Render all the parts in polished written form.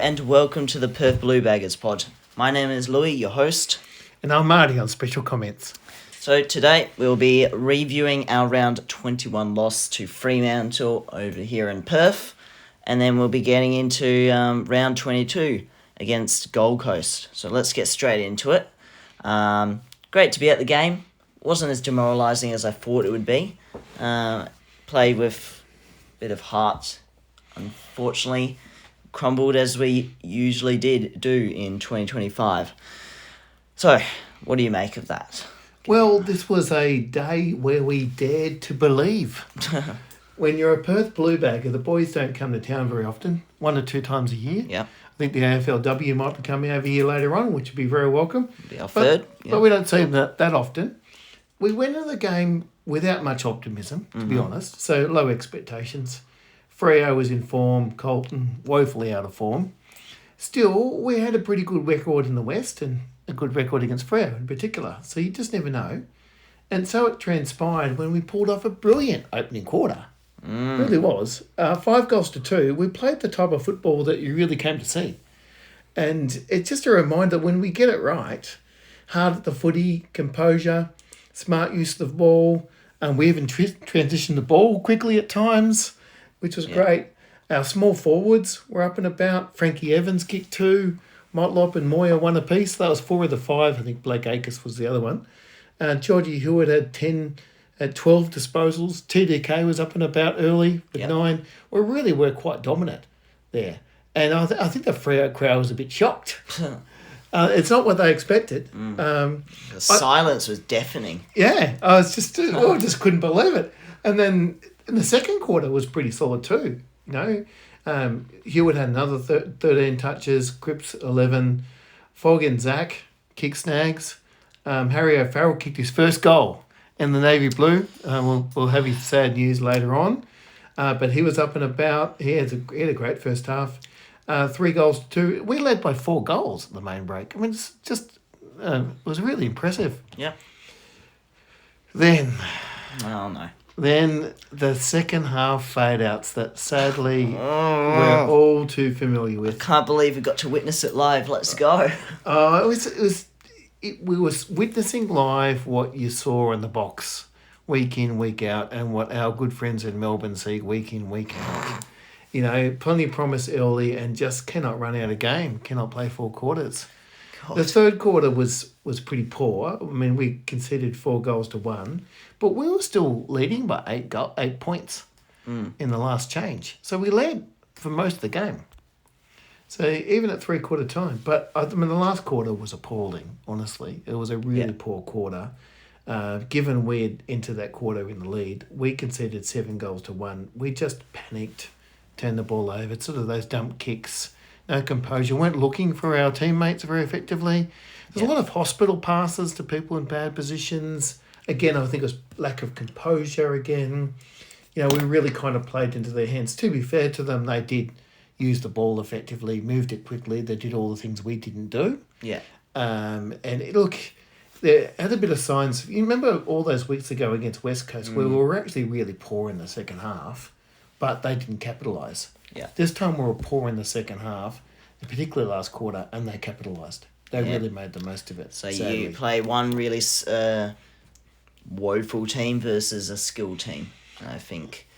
and welcome to the Perth Blue Baggers pod. My name is Louis, your host. And I'm Marty on special comments. So today we'll be reviewing our round 21 loss to Fremantle over here in Perth, and then we'll be getting into round 22 against Gold Coast. So let's get straight into it. Great to be at the game. Wasn't as demoralising as I thought it would be. Played with a bit of heart. Unfortunately, crumbled as we usually do in 2025. So, what do you make of that? Well, this was a day where we dared to believe. When you're a Perth Blue Bagger, the boys don't come to town very often, 1 or 2 times a year. Yeah. I think the AFLW might be coming over here later on, which would be very welcome. Be our third. Yeah. But we don't see them that often. We went into the game without much optimism, to be honest, so low expectations. Freo was in form, Colton woefully out of form. Still, we had a pretty good record in the West and a good record against Freo in particular, so you just never know. And so it transpired when we pulled off a brilliant opening quarter. It really was. 5 goals to 2. We played the type of football that you really came to see. And it's just a reminder when we get it right, hard at the footy, composure, smart use of the ball, and we even transitioned the ball quickly at times, which was great. Our small forwards were up and about. Frankie Evans kicked 2. Motlop and Moya 1 apiece. That was 4 of the 5. I think Blake Akers was the other one. Georgie Hewitt had 12 disposals. TDK was up and about early with 9. We really were quite dominant there. And I think the Freo crowd was a bit shocked. It's not what they expected. The silence was deathning. Yeah, I just couldn't believe it. And then in the second quarter was pretty solid too. Hewitt had another 13 touches, Cripps 11, Fogg and Zach kick snags. Harry O'Farrell kicked his first goal in the navy blue. We'll have his sad news later on. But he was up and about. He had a great first half. 3 goals to 2. We led by 4 goals at the main break. I mean, it's just it was really impressive. Yeah. Then the second half fade outs that sadly we're all too familiar with. Can't believe we got to witness it live. Let's go. We were witnessing live what you saw in the box week in, week out, and what our good friends in Melbourne see week in, week out. Plenty of promise early and just cannot run out a game, cannot play 4 quarters. God. The third quarter was pretty poor. I mean, we conceded 4 goals to 1, but we were still leading by 8 points in the last change. So we led for most of the game. So even at 3-quarter time. But the last quarter was appalling, honestly. It was a really poor quarter. Given we'd entered that quarter in the lead, we conceded 7 goals to 1. We just panicked, turned the ball over. It's sort of those dump kicks. No composure. Weren't looking for our teammates very effectively. There's a lot of hospital passes to people in bad positions. Again, I think it was lack of composure again. We really kind of played into their hands. To be fair to them, they did use the ball effectively, moved it quickly. They did all the things we didn't do. Yeah. They had a bit of signs. You remember all those weeks ago against West Coast where we were actually really poor in the second half, but they didn't capitalise. Yeah. This time we were poor in the second half, particularly last quarter, and they capitalised. They really made the most of it. So sadly. You play one really woeful team versus a skilled team. And I think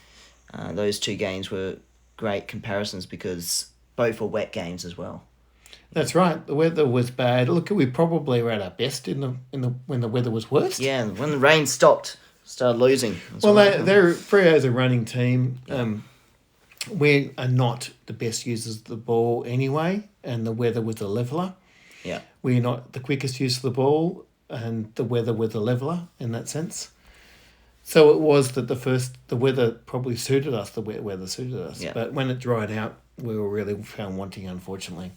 those 2 games were great comparisons because both were wet games as well. That's right. The weather was bad. Look, we probably were at our best when the weather was worst. Yeah, when the rain started losing. Well, Freo's a running team. We are not the best users of the ball anyway, and the weather was a leveller. Yeah. We're not the quickest use of the ball, and the weather was a leveller in that sense. So it was that the weather probably suited us, the wet weather suited us. Yeah. But when it dried out, we were really found wanting, unfortunately.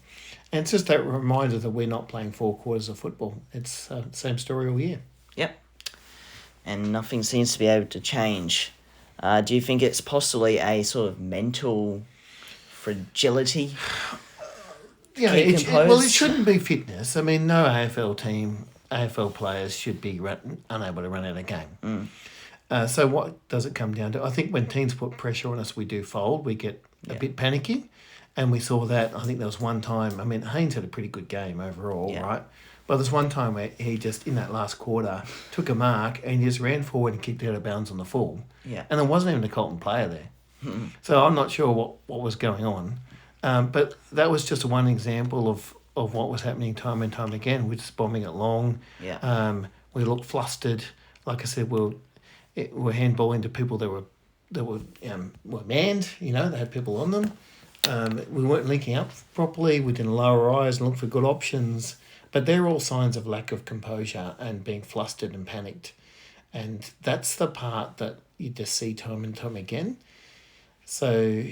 And it's just that reminder that we're not playing 4 quarters of football. It's the same story all year. Yep. And nothing seems to be able to change. Do you think it's possibly a sort of mental fragility? It shouldn't be fitness. I mean, no AFL players should be unable to run out a game. So what does it come down to? I think when teams put pressure on us, we do fold. We get a bit panicky. And we saw that, I think there was one time, I mean, Haynes had a pretty good game overall, Yeah. right? But there's one time where he just, in that last quarter, took a mark and he just ran forward and kicked out of bounds on the full. Yeah. And there wasn't even a Colton player there. So I'm not sure what was going on. But that was just one example of what was happening time and time again. We're just bombing it long. Yeah. We looked flustered. Like I said, we're handballing to people that were manned. You know, they had people on them. We weren't linking up properly. We didn't lower our eyes and look for good options. But they're all signs of lack of composure and being flustered and panicked. And that's the part that you just see time and time again. So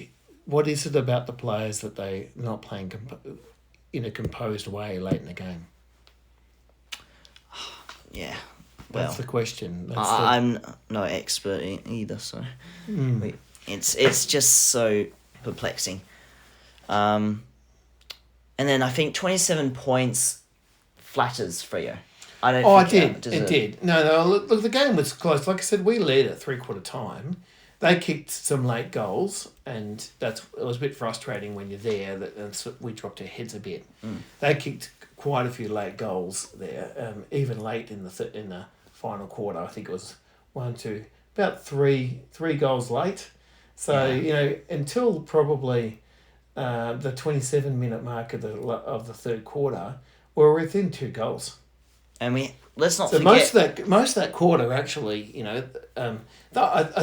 what is it about the players that they're not playing in a composed way late in the game? Yeah. That's the question. I'm no expert either, so it's just so perplexing. And then I think 27 points flatters Freo. I don't. It did. No. Look, the game was close. Like I said, we led at 3/4 time. They kicked some late goals, and it was a bit frustrating when you're there. We dropped our heads a bit. They kicked quite a few late goals there, even late in the final quarter. I think it was about three goals late. So until probably the 27-minute mark of the third quarter, we were within 2 goals. And let's not forget... most of that quarter, actually, I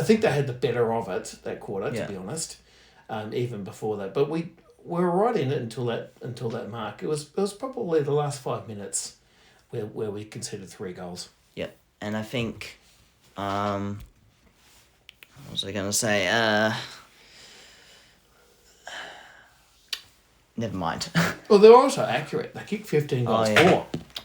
think they had the better of it that quarter, to be honest. Even before that, but we were right in it until that mark. It was probably the last 5 minutes where we considered 3 goals. Yeah, and I think, what was I going to say? Never mind. Well, they were also accurate. They kicked 15 goals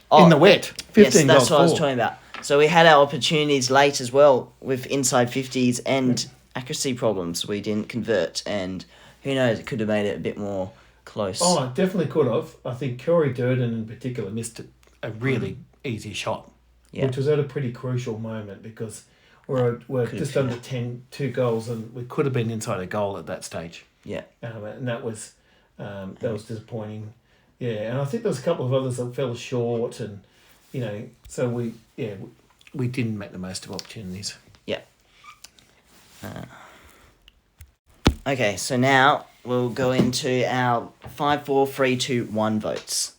Oh, in the wet. 15 yes, goals that's what I was talking about. So we had our opportunities late as well with inside 50s and accuracy problems. We didn't convert, and who knows, it could have made it a bit more close. Oh, it definitely could have. I think Corey Durden in particular missed a really easy shot, which was at a pretty crucial moment because we're just under 2 goals, and we could have been inside a goal at that stage. Yeah. And that was disappointing. Yeah, and I think there was a couple of others that fell short, and so we didn't make the most of opportunities. Yeah. Okay, so now we'll go into our 5-4-3-2-1 votes.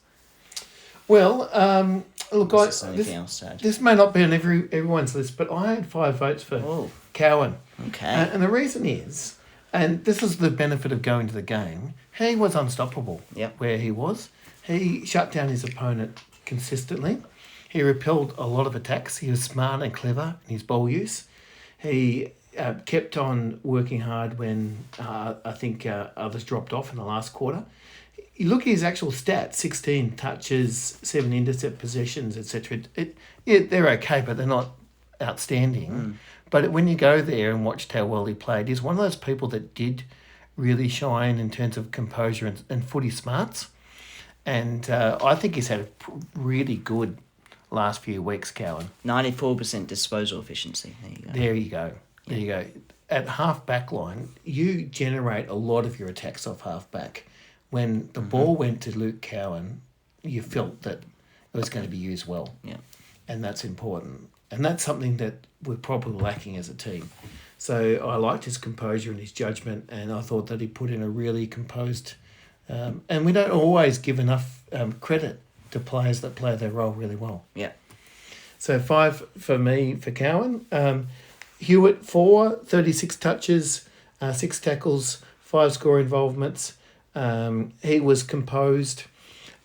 Well, look, this may not be on everyone's list, but I had 5 votes for Cowan. Okay. And the reason is, and this is the benefit of going to the game, he was unstoppable where he was. He shut down his opponent consistently. He repelled a lot of attacks. He was smart and clever in his ball use. He kept on working hard when I think others dropped off in the last quarter. You look at his actual stats, 16 touches, 7 intercept possessions, etc. They're okay, but they're not outstanding. But when you go there and watched how well he played, he's one of those people that did really shine in terms of composure and footy smarts. And I think he's had a really good last few weeks, Cowan. 94% disposal efficiency. There you go. There you go. At half back line, you generate a lot of your attacks off half back. When the ball went to Luke Cowan, you felt that it was going to be used well. Yeah. And that's important. And that's something that we're probably lacking as a team. So I liked his composure and his judgment, and I thought that he put in a really composed... and we don't always give enough credit to players that play their role really well. Yeah. So 5 for me for Cowan. Hewitt 4, 36 touches, 6 tackles, 5 score involvements. He was composed.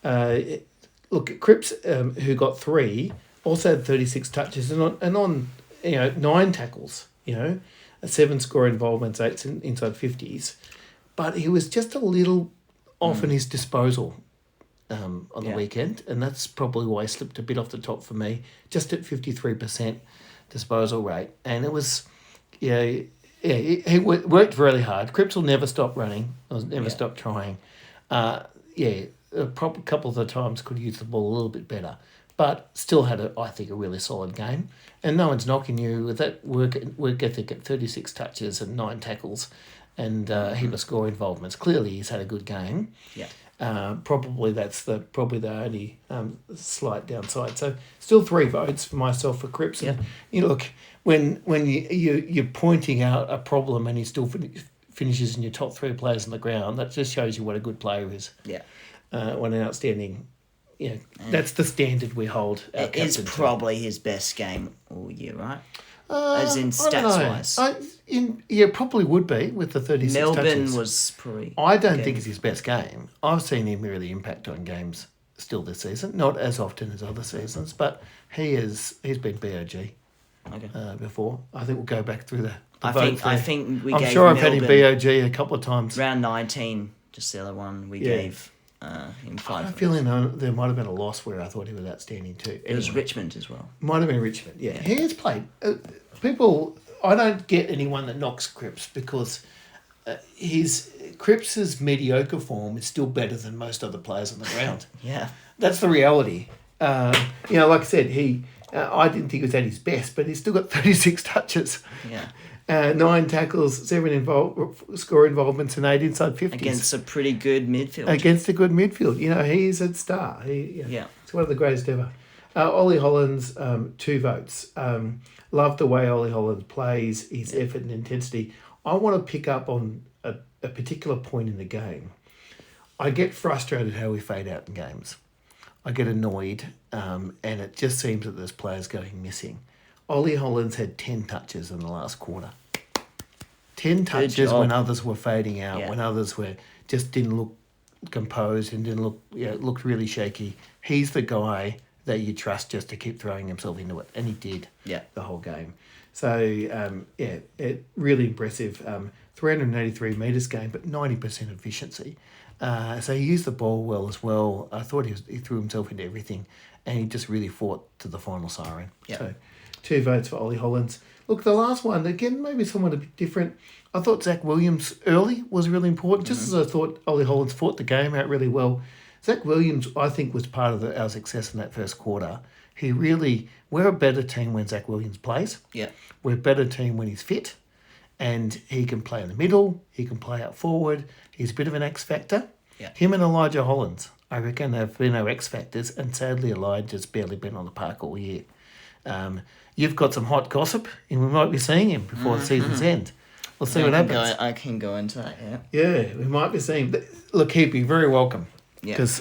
Look, Cripps, who got 3, also had 36 touches and on 9 tackles. 7 score involvements, 8 inside 50s, but he was just a little off in his disposal on the weekend, and that's probably why he slipped a bit off the top for me, just at 53% disposal rate. And it was, he worked really hard. Cripps will never stop running, or never stop trying. A couple of the times could use the ball a little bit better, but still had, I think, a really solid game. And no one's knocking you with that work ethic at 36 touches and 9 tackles. and a heap of score involvements. Clearly, he's had a good game. Yeah. Probably that's probably the only slight downside. So still 3 votes for myself for Cripps. Yep. And you look when you're pointing out a problem and he still finishes in your top 3 players on the ground. That just shows you what a good player is. Yeah. What an outstanding. Yeah, that's the standard we hold. It is probably his best game all year, right? As in stats wise. Yeah, probably would be with the 36 Melbourne touches. was pretty. I don't think it's his best game. I've seen him really impact on games still this season, not as often as other seasons, but he's been BOG before. I think we'll go back through the I think we I'm gave sure I've Melbourne had him BOG a couple of times. round 19, just the other one we gave him 5. I have a feeling there might have been a loss where I thought he was outstanding too. It was Richmond as well. Might have been Richmond, yeah. He has played. I don't get anyone that knocks Cripps because Cripps's mediocre form is still better than most other players on the ground. Yeah. That's the reality. Like I said, I didn't think he was at his best, but he's still got 36 touches. Yeah. 9 tackles, 7 score involvements, and 8 inside 50s. Against a pretty good midfield. Against a good midfield. He is a star. Yeah. He's one of the greatest ever. Ollie Hollands, 2 votes. Love the way Ollie Hollands plays, his effort and intensity. I want to pick up on a particular point in the game. I get frustrated how we fade out in games. I get annoyed, and it just seems that there's players going missing. Ollie Hollands had 10 touches in the last quarter. 10 touches when others were fading out, when others just didn't look composed and looked really shaky. He's the guy that you trust just to keep throwing himself into it, and he did the whole game. So, really impressive. 383 metres game, but 90% efficiency. So he used the ball well as well. I thought he threw himself into everything, and he just really fought to the final siren. Yep. So 2 votes for Ollie Hollands. Look, the last one, again, maybe somewhat a bit different. I thought Zach Williams early was really important, just as I thought Ollie Hollands fought the game out really well. Zach Williams, I think, was part of our success in that first quarter. We're a better team when Zach Williams plays. Yeah. We're a better team when he's fit, and he can play in the middle, he can play out forward. He's a bit of an X factor. Yeah. Him and Elijah Hollands, I reckon, have been our X factors, and sadly Elijah's barely been on the park all year. You've got some hot gossip, and we might be seeing him before the season's end. We'll see what happens. I can go into that, Yeah, we might be seeing. But look, he'd be very welcome because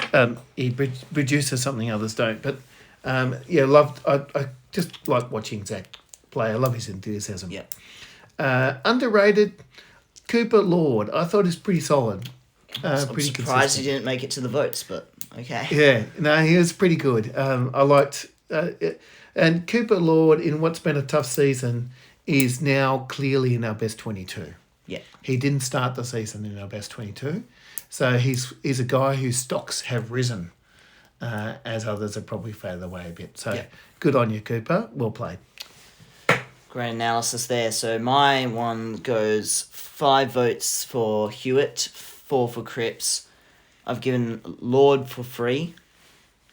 he produces something others don't. But I just like watching Zach play. I love his enthusiasm. Yeah. Underrated, Cooper Lord. I thought he's pretty solid. I'm pretty surprised consistent. he didn't make it to the votes, but okay. Yeah, no, he was pretty good. I liked, and Cooper Lord in what's been a tough season is now clearly in our best 22. Yeah. He didn't start the season in our best 22, so he's a guy whose stocks have risen, as others have probably faded away a bit. So good on you, Cooper. Well played. Great analysis there. So my one goes 5 votes for Hewitt, 4 for Cripps. I've given Lord for free.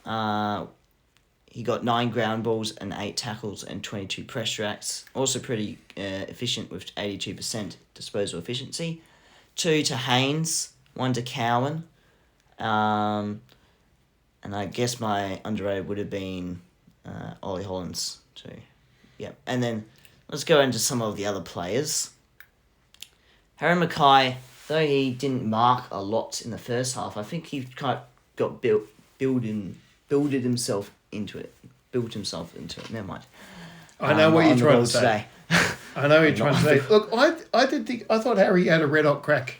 He got 9 ground balls and 8 tackles and 22 pressure acts. Also pretty efficient with 82% disposal efficiency. 2 to Haynes, 1 to Cowan. And I guess my underrated would have been Ollie Hollands too. Yep. And then let's go into some of the other players. Harry Mackay, though he didn't mark a lot in the first half, I think he kind of got builded himself into it. Built himself into it. Never mind. I know what you're trying to say. Today. I know what you're trying to say. Look, I thought Harry had a red hot crack.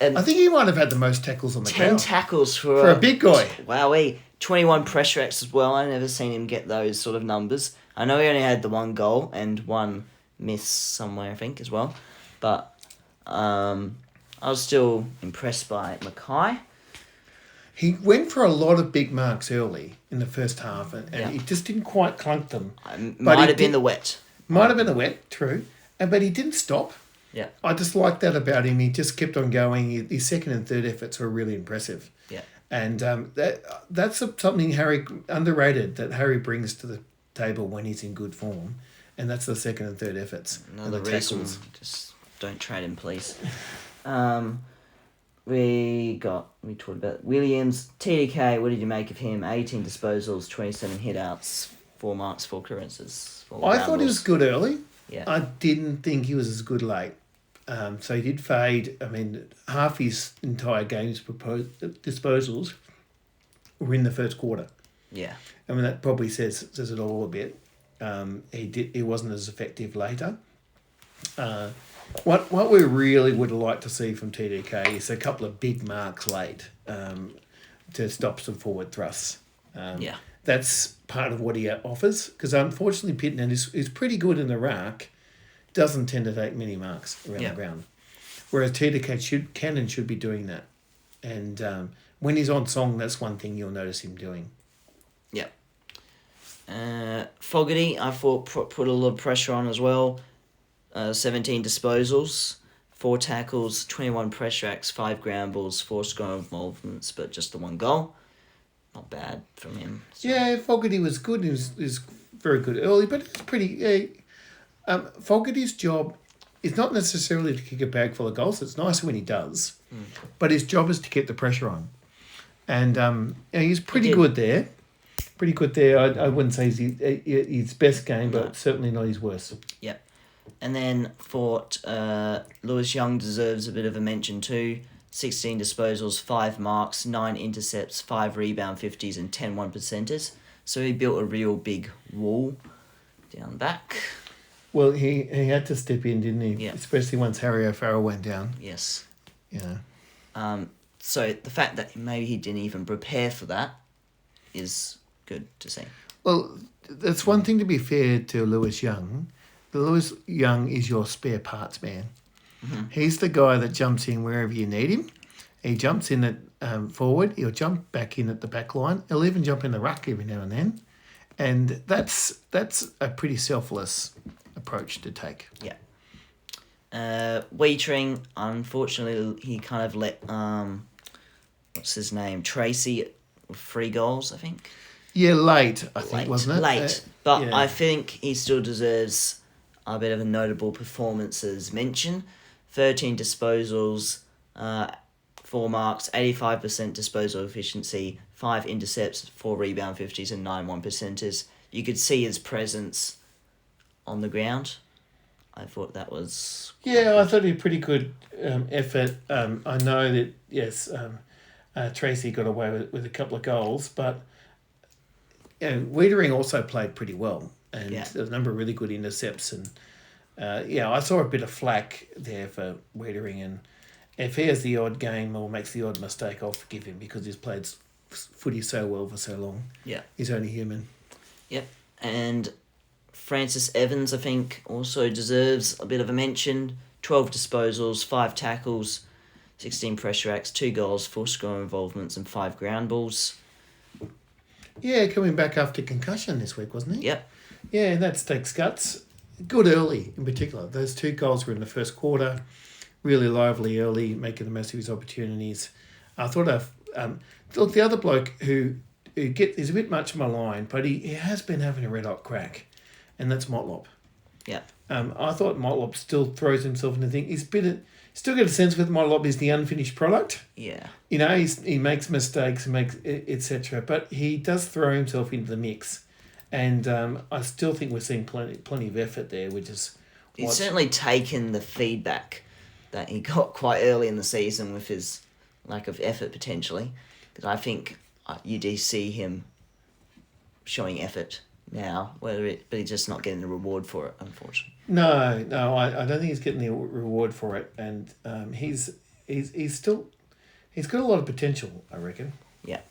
And I think he might have had the most tackles on the 10 ground. tackles for a big guy. Wowee. 21 pressure acts as well. I've never seen him get those sort of numbers. I know he only had the 1 goal and 1 miss somewhere, I think, as well. But I was still impressed by Mackay. He went for a lot of big marks early in the first half, and he just didn't quite clunk them. Might have been the wet. Might have been the wet, true. But he didn't stop. Yeah. I just liked that about him. He just kept on going. His second and third efforts were really impressive. Yeah. And that's something Harry underrated that Harry brings to the table when he's in good form, and that's the second and third efforts. Another reason, just don't trade him, please. We talked about Williams. TDK, what did you make of him? 18 disposals, 27 hitouts, 4 marks, 4 clearances. I thought he was good early. Yeah. I didn't think he was as good late. So he did fade. I mean, half his entire game's disposals were in the first quarter. Yeah. I mean, that probably says it all a bit. He wasn't as effective later. What we really would like to see from TDK is a couple of big marks late to stop some forward thrusts. Yeah. That's part of what he offers, because unfortunately Pittman is pretty good in the rack, doesn't tend to take many marks around the ground. Whereas TDK can and should be doing that. And when he's on song, that's one thing you'll notice him doing. Yeah. Fogarty, I thought put a lot of pressure on as well. 17 disposals, 4 tackles, 21 pressure acts, 5 ground balls, 4 score involvements, but just the 1 goal. Not bad from him. So. Yeah, Fogarty was good. He was very good early, but it's pretty... Fogarty's job is not necessarily to kick a bag full of goals. It's nice when he does. But his job is to get the pressure on. And he's pretty good there. Pretty good there. I wouldn't say his best game, but certainly not his worst. Yep. And then thought Lewis Young deserves a bit of a mention too. 16 disposals, 5 marks, 9 intercepts, 5 rebound 50s and 10 1%ers. So he built a real big wall down back. Well, he had to step in, didn't he? Yeah. Especially once Harry O'Farrell went down. Yes. Yeah. So the fact that maybe he didn't even prepare for that is good to see. Well, that's one thing to be fair to Lewis Young. Lewis Young is your spare parts man. Mm-hmm. He's the guy that jumps in wherever you need him. He jumps in at forward. He'll jump back in at the back line. He'll even jump in the ruck every now and then. And that's a pretty selfless approach to take. Yeah. Waitering, unfortunately, he kind of let what's his name, Tracy, with 3 goals, I think. Yeah, late, I think, wasn't it? Late, but yeah. I think he still deserves a bit of a notable performances mention. 13 disposals, 4 marks, 85% disposal efficiency, 5 intercepts, 4 rebound 50s and 9 1%ers. You could see his presence on the ground. I thought that was... Yeah, I thought he had pretty good effort. I know that, yes, Tracy got away with a couple of goals, but Wiedering also played pretty well. And there was a number of really good intercepts. And, I saw a bit of flack there for Wiedering. And if he has the odd game or makes the odd mistake, I'll forgive him because he's played footy so well for so long. Yeah. He's only human. Yep. And Francis Evans, I think, also deserves a bit of a mention. 12 disposals, 5 tackles, 16 pressure acts, 2 goals, 4 score involvements and 5 ground balls. Yeah, coming back after concussion this week, wasn't he? Yep. Yeah, that takes guts. Good early, in particular. Those 2 goals were in the first quarter. Really lively early, making the most of his opportunities. I thought look, the other bloke who is a bit much maligned, but he has been having a red-hot crack, and that's Motlop. Yeah. I thought Motlop still throws himself into things. Still get a sense with Motlop is the unfinished product. Yeah. You know, he makes mistakes, etc. But he does throw himself into the mix, and I still think we're seeing plenty of effort there, which is... He's certainly taken the feedback that he got quite early in the season with his lack of effort, potentially. Because I think you do see him showing effort now, but he's just not getting the reward for it, unfortunately. No, I don't think he's getting the reward for it, and he's got a lot of potential, I reckon. Yeah.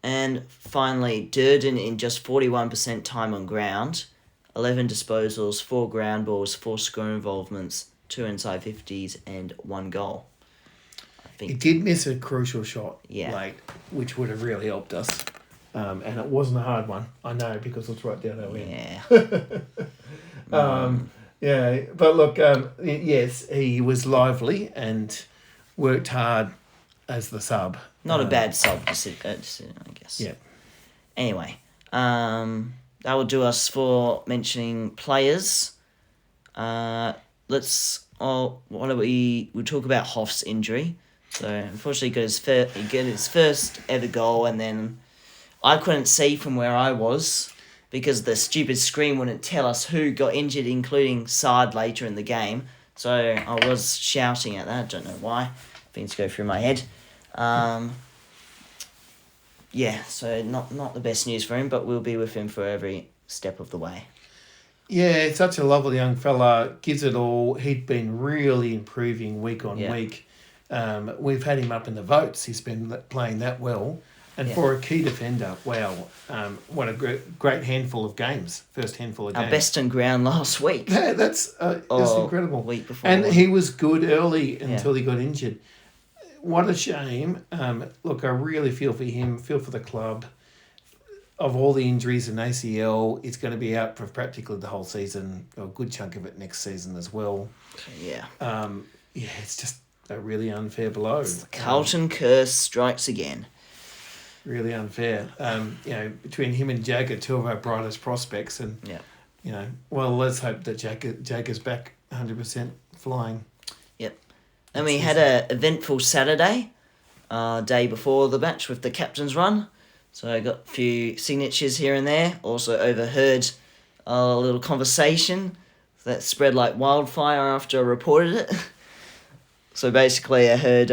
And finally, Durden in just 41% time on ground, 11 disposals, 4 ground balls, 4 score involvements, 2 inside 50s and 1 goal. I think he did miss a crucial shot late, which would have really helped us. And it wasn't a hard one, I know, because it's right down our end. Yeah. But look, yes, he was lively and worked hard as the sub. Not a bad sub decision, I guess. Yeah. Anyway, that will do us for mentioning players. Let's we'll talk about Hoff's injury. So unfortunately, he got his first ever goal, and then I couldn't see from where I was because the stupid screen wouldn't tell us who got injured, including Sard later in the game. So I was shouting at that. I don't know why. Things go through my head. Yeah, so not the best news for him, but we'll be with him for every step of the way. Yeah, such a lovely young fella. Gives it all. He'd been really improving week on week. We've had him up in the votes. He's been playing that well. And for a key defender, wow, what a great handful of games. First handful of games. Our best on ground last week. Yeah, that's incredible. Week before. And he was good early until he got injured. What a shame. Look, I really feel for him, feel for the club. Of all the injuries in ACL, it's going to be out for practically the whole season, or a good chunk of it next season as well. Yeah. It's just a really unfair blow. The Carlton curse strikes again. Really unfair. Between him and Jagger, two of our brightest prospects, and well, let's hope that Jagger's back 100% flying. Yep. And we had a eventful Saturday, day before the match with the captain's run. So I got a few signatures here and there. Also overheard a little conversation that spread like wildfire after I reported it. So basically, I heard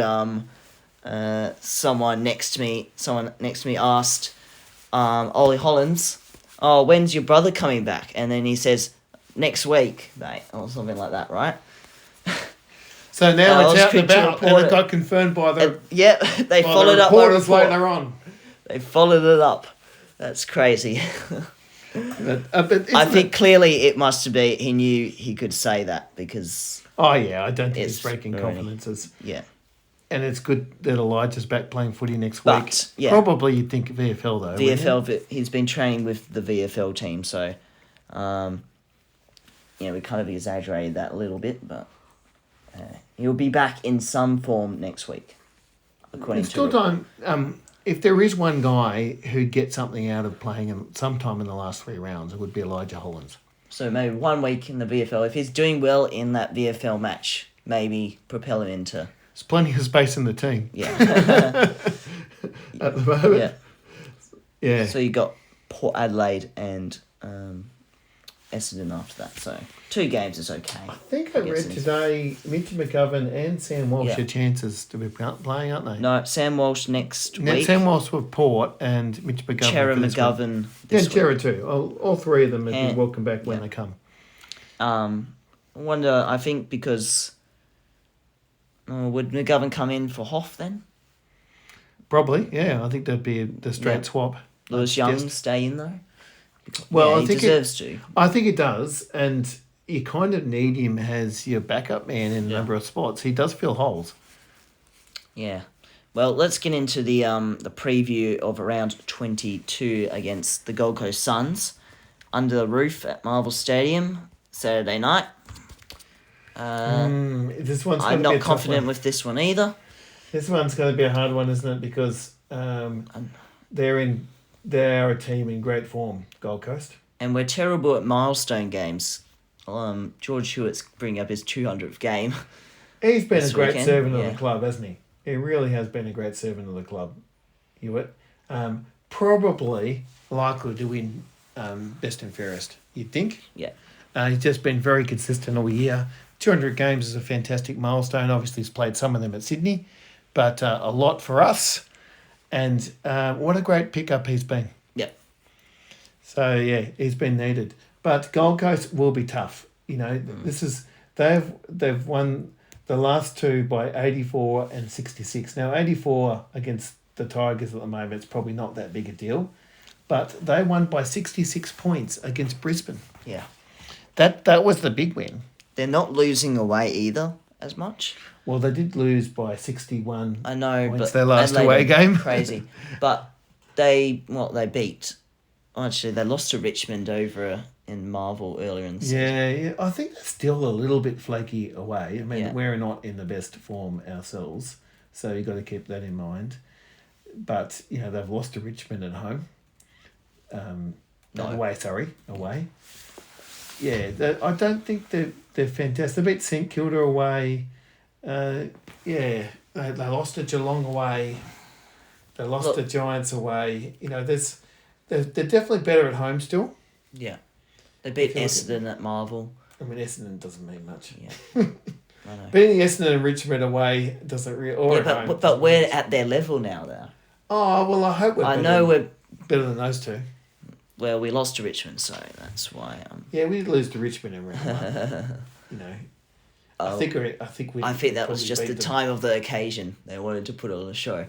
someone next to me asked Ollie Hollins, "Oh, when's your brother coming back?" And then he says, "Next week, mate," or something like that, right? So now it's out and about, and it got confirmed by the they followed up reporters later on. They followed it up. That's crazy. But I think clearly it must be he knew he could say that because... Oh, yeah, I don't think he's breaking confidences. Yeah. And it's good that Elijah's back playing footy next week. But, yeah. Probably you'd think VFL, though. VFL, he's been training with the VFL team, so... we kind of exaggerated that a little bit, but... he'll be back in some form next week, according to... Still time... if there is one guy who'd get something out of playing sometime in the last 3 rounds, it would be Elijah Hollins. So maybe 1 week in the VFL. If he's doing well in that VFL match, maybe propel him into... There's plenty of space in the team. Yeah. At the moment. Yeah. Yeah. So you got Port Adelaide and Essendon after that. So 2 games is okay. I think I read today Mitch McGovern and Sam Walsh are chances to be playing, aren't they? No, Sam Walsh next week. Sam Walsh with Port and Mitch McGovern. Chera McGovern this week. Chera too. All 3 of them have been welcome back when they come. I wonder, I think because... would McGovern come in for Hoff then? Probably, yeah. I think that'd be the straight swap. Lewis Young stay in though? Well, I think he deserves to. I think it does, and you kind of need him as your backup man in a number of spots. He does fill holes. Yeah. Well, let's get into the preview of round 22 against the Gold Coast Suns under the roof at Marvel Stadium Saturday night. This one's I'm not confident with this one either. This one's going to be a hard one, isn't it? Because they're a team in great form, Gold Coast. And we're terrible at milestone games. George Hewitt's bringing up his 200th game. He's been a great servant of the club, hasn't he? He really has been a great servant of the club, Hewitt. Probably likely to win best and fairest, you'd think. Yeah. He's just been very consistent all year. 200 games is a fantastic milestone. Obviously, he's played some of them at Sydney, but a lot for us. And what a great pickup he's been. Yep. So, yeah, he's been needed. But Gold Coast will be tough. They've won the last 2 by 84 and 66. Now, 84 against the Tigers at the moment, it's probably not that big a deal. But they won by 66 points against Brisbane. Yeah. That was the big win. They're not losing away either as much. Well, they did lose by 61 I know, points but their last away game. Crazy. But they beat. Actually, they lost to Richmond over in Marvel earlier in the season. Yeah, I think they're still a little bit flaky away. I mean, we're not in the best form ourselves, so you've got to keep that in mind. But, they've lost to Richmond at home. Away. I don't think they're fantastic. They beat St Kilda away. They lost to Geelong away. They lost to Giants away. They're definitely better at home still. Yeah. They beat Essendon at Marvel. I mean, Essendon doesn't mean much. Yeah. I know. Beating Essendon and Richmond away doesn't really... Or at home. But we're at their level now, though. Oh, well, I hope we're better than those two. Well, we lost to Richmond, so that's why. Yeah, we did lose to Richmond in round one. I think that was just the time of the occasion. They wanted to put on a show.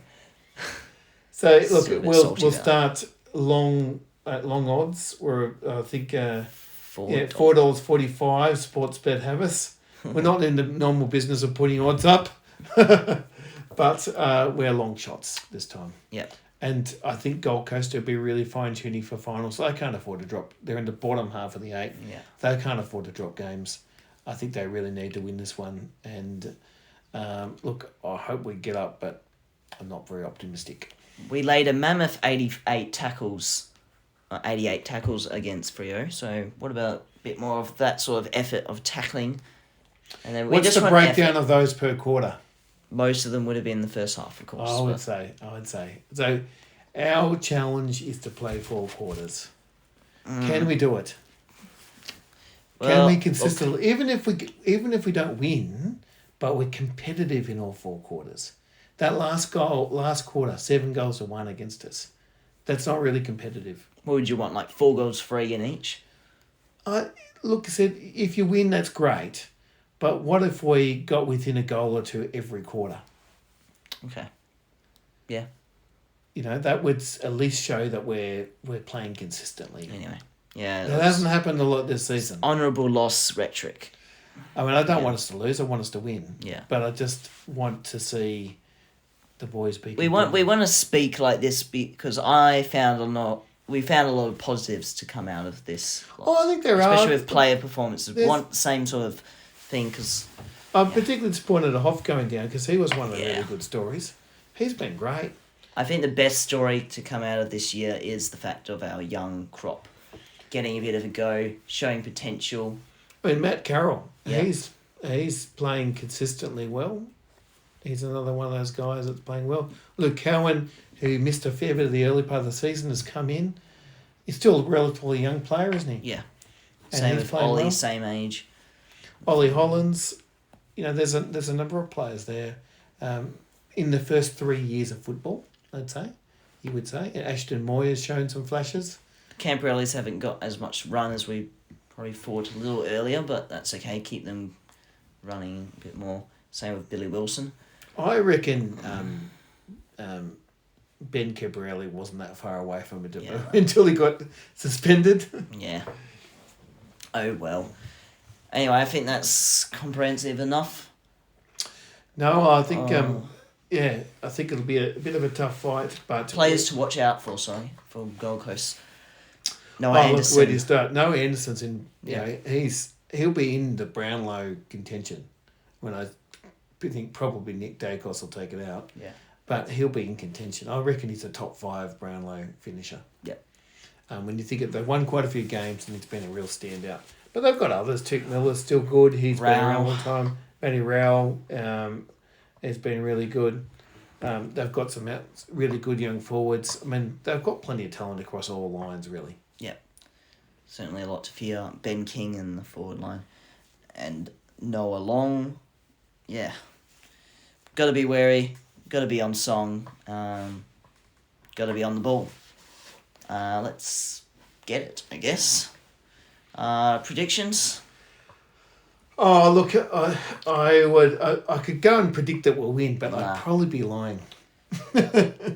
So look, we'll start long odds. We're I think $4.45. Sportsbet have us. We're not in the normal business of putting odds up, but we're long shots this time. Yeah. And I think Gold Coast will be really fine-tuning for finals. They can't afford to drop. They're in the bottom half of the 8. Yeah. They can't afford to drop games. I think they really need to win this one. And look, I hope we get up, but I'm not very optimistic. We laid a mammoth 88 tackles against Freo. So what about a bit more of that sort of effort of tackling? And then what's the breakdown of those per quarter? Most of them would have been in the first half, of course. I would say. So our challenge is to play 4 quarters. Can we do it? Can we consistently, even if we don't win, but we're competitive in all 4 quarters? That last quarter, 7 goals to 1 against us. That's not really competitive. What would you want, like 4 goals, 3 in each? Look, I said, if you win, that's great. But what if we got within a goal or 2 every quarter? Okay. Yeah. That would at least show that we're playing consistently. Anyway. Yeah. That hasn't happened a lot this season. Honourable loss rhetoric. I mean, I don't want us to lose. I want us to win. Yeah. But I just want to see the boys be. We want to speak like this because we found a lot of positives to come out of this. I think there especially are. with player performances. We want the same sort of thing because. I'm particularly disappointed at Hoff going down because he was one of the really good stories. He's been great. I think the best story to come out of this year is the fact of our young crop getting a bit of a go, showing potential. I mean, Matt Carroll, he's playing consistently well. He's another one of those guys that's playing well. Luke Cowan, who missed a fair bit of the early part of the season, has come in. He's still a relatively young player, isn't he? Yeah. And same with Ollie, well. same age. Ollie Hollands, there's a number of players there. In the first 3 years of football, you would say. And Ashton Moyer's shown some flashes. Camporellis haven't got as much run as we probably thought a little earlier, but that's okay. Keep them running a bit more. Same with Billy Wilson. I reckon Ben Camporelli wasn't that far away from it until he got suspended. Yeah. Oh, well. Anyway, I think that's comprehensive enough. No, I think... I think it'll be a bit of a tough fight, but players to watch out for Gold Coast. Noah Anderson. Look, where do you start? Noah Anderson's in. He'll be in the Brownlow contention. When I think probably Nick Dacos will take it out. Yeah. But he'll be in contention. I reckon he's a top 5 Brownlow finisher. Yeah. When you think they've won quite a few games and it's been a real standout. But they've got others. Tuke Miller's still good. He's been around a long time. Matty Rowell has been really good. They've got some really good young forwards. I mean, they've got plenty of talent across all lines, really. Yeah. Certainly a lot to fear. Ben King in the forward line. And Noah Long. Yeah. Got to be wary. Got to be on song. Got to be on the ball. Let's get it, I guess. Predictions? Oh, look, I could go and predict that we'll win, but I'd probably be lying.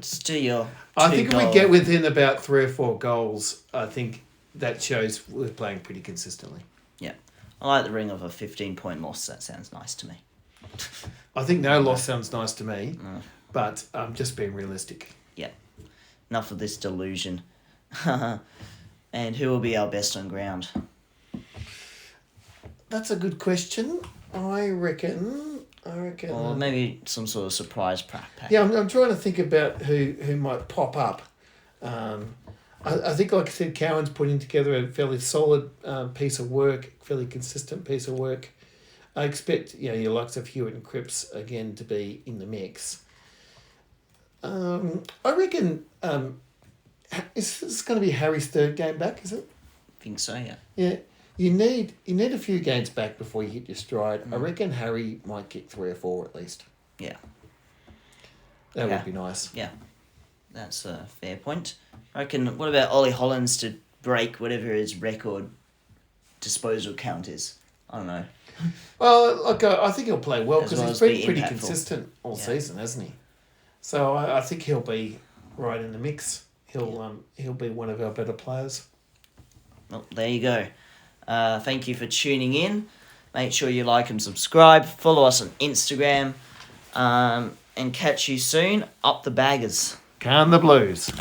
Just do your I think if we get within about 3 or 4 goals, I think that shows we're playing pretty consistently. Yeah. I like the ring of a 15-point loss. That sounds nice to me. I think no loss sounds nice to me, but I'm just being realistic. Yeah. Enough of this delusion. And who will be our best on ground? That's a good question. I reckon. Or maybe some sort of surprise pack. Yeah, I'm trying to think about who might pop up. I think, like I said, Cowan's putting together a fairly solid piece of work, fairly consistent piece of work. I expect your likes of Hewitt and Cripps again to be in the mix. I reckon is this going to be Harry's third game back? Is it? I think so. Yeah. Yeah. You need a few games back before you hit your stride. I reckon Harry might get 3 or 4 at least. Yeah. That would be nice. Yeah. That's a fair point. I reckon. What about Ollie Hollins to break whatever his record disposal count is? I don't know. Well, look, I think he'll play well because he's been be pretty impactful. consistent all season, hasn't he? So I think he'll be right in the mix. He'll be one of our better players. Well, there you go. Thank you for tuning in. Make sure you like and subscribe. Follow us on Instagram. And catch you soon. Up the baggers. Calm the Blues.